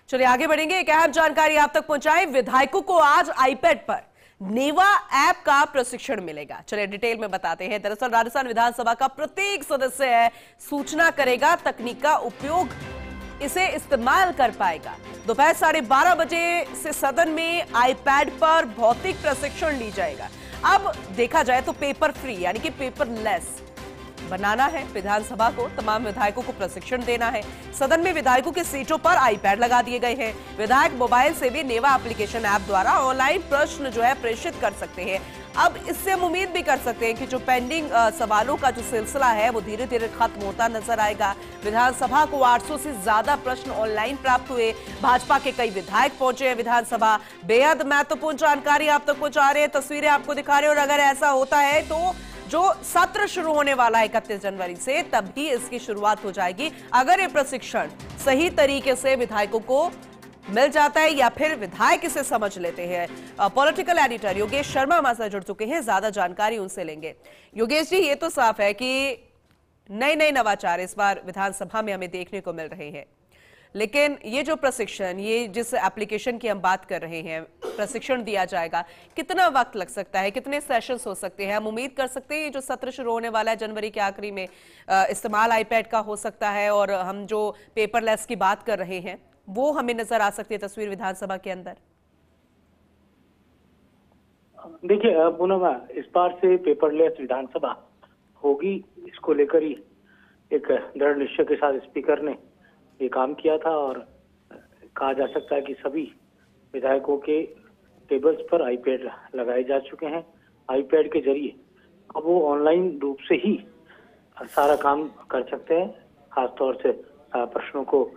चलिए आगे बढ़ेंगे। एक अहम जानकारी आप तक पहुंचाएं। विधायकों को आज आईपैड पर नेवा ऐप का प्रशिक्षण मिलेगा। चलिए डिटेल में बताते हैं। दरअसल राजस्थान विधानसभा का प्रत्येक सदस्य है सूचना करेगा, तकनीक का उपयोग इसे इस्तेमाल कर पाएगा। दोपहर 12:30 बजे से सदन में आईपैड पर भौतिक प्रशिक्षण ली जाएगा। अब देखा जाए तो पेपर फ्री यानी कि पेपरलेस बनाना है विधानसभा को। तमाम विधायकों को प्रशिक्षण देना है। सदन में विधायकों के सीटों पर आईपैड लगा दिए गए हैं। विधायक मोबाइल से भी नेवा एप्लीकेशन ऐप द्वारा ऑनलाइन प्रश्न जो है प्रेषित कर सकते हैं। अब इससे हम उम्मीद भी कर सकते हैं कि जो पेंडिंग सवालों का जो सिलसिला है वो धीरे धीरे खत्म होता नजर आएगा। विधानसभा को 800 से ज्यादा प्रश्न ऑनलाइन प्राप्त हुए। भाजपा के कई विधायक पहुंचे हैं विधानसभा। बेहद महत्वपूर्ण जानकारी आप तक पहुंचा रहे हैं, तस्वीरें आपको दिखा रहे हैं। और अगर ऐसा होता है तो जो सत्र शुरू होने वाला है 31 जनवरी से, तभी इसकी शुरुआत हो जाएगी। अगर ये प्रशिक्षण सही तरीके से विधायकों को मिल जाता है या फिर विधायक इसे समझ लेते हैं। पॉलिटिकल एडिटर योगेश शर्मा हमारे साथ जुड़ चुके हैं, ज्यादा जानकारी उनसे लेंगे। योगेश जी, ये तो साफ है कि नए नवाचार इस बार विधानसभा में हमें देखने को मिल रहे हैं, लेकिन ये जो प्रशिक्षण, ये जिस एप्लीकेशन की हम बात कर रहे हैं, प्रशिक्षण दिया जाएगा, कितना वक्त लग सकता है, कितने सेशंस हो सकते हैं? हम उम्मीद कर सकते हैं ये जो सत्र शुरू होने वाला है जनवरी के आखिरी में, इस्तेमाल आईपैड का हो सकता है और हम जो पेपरलेस की बात कर रहे हैं वो हमें नजर आ सकती है तस्वीर विधानसभा के अंदर। देखिए पूनम, इस बार से पेपरलेस विधानसभा होगी, इसको लेकर ही एक दृढ़ निश्चय के साथ स्पीकर ने ये काम किया था और कहा जा सकता है कि सभी विधायकों के टेबल्स पर आईपैड लगाए जा चुके हैं। आईपैड के जरिए अब वो ऑनलाइन रूप से ही सारा काम कर सकते हैं। खासतौर से प्रश्नों को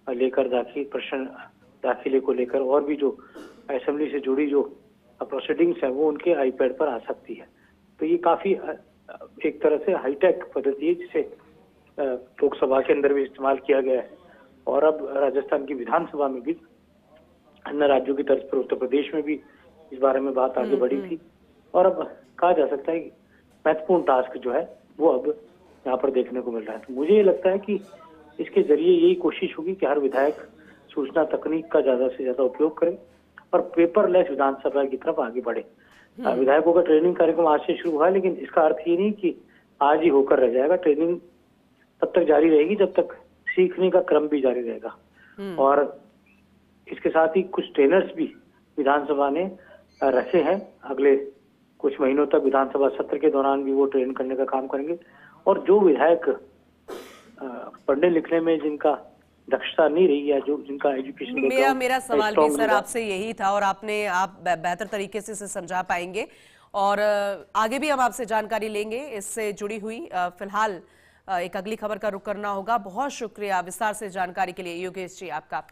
लेकर, प्रश्न दाखिले को लेकर और भी जो असेंबली से जुड़ी जो प्रोसीडिंग्स है वो उनके आईपैड पर आ सकती है। तो ये काफी एक तरह से हाईटेक पद्धति है जिसे लोकसभा के अंदर भी इस्तेमाल किया गया है और अब राजस्थान की विधानसभा में भी, अन्य राज्यों की तर्ज पर उत्तर प्रदेश में भी इस बारे में बात आगे बढ़ी थी। और अब कहा जा सकता है कि महत्वपूर्ण टास्क जो है वो अब यहाँ पर देखने को मिल रहा है। तो मुझे ये लगता है कि इसके जरिए यही कोशिश होगी कि हर विधायक सूचना तकनीक का ज्यादा से ज्यादा उपयोग करे और पेपरलेस विधानसभा की तरफ आगे बढ़े। विधायकों का ट्रेनिंग कार्यक्रम आज से शुरू हुआ है, लेकिन इसका अर्थ ये नहीं कि आज ही होकर रह जाएगा। ट्रेनिंग तब तक जारी रहेगी जब तक सीखने का क्रम भी जारी रहेगा। और इसके साथ ही कुछ ट्रेनर्स भी विधानसभा ने रखे हैं। अगले कुछ महीनों तक विधानसभा सत्र के दौरान भी वो ट्रेन करने का काम करेंगे। और जो विधायक पढ़ने लिखने में जिनका दक्षता नहीं रही है, जो जिनका एजुकेशन, मेरा सवाल भी सर आपसे यही था और आप बेहतर तरीके से इसे समझा पाएंगे और आगे भी हम आपसे जानकारी लेंगे इससे जुड़ी हुई। फिलहाल एक अगली खबर का रुख करना होगा। बहुत शुक्रिया विस्तार से जानकारी के लिए योगेश जी आपका।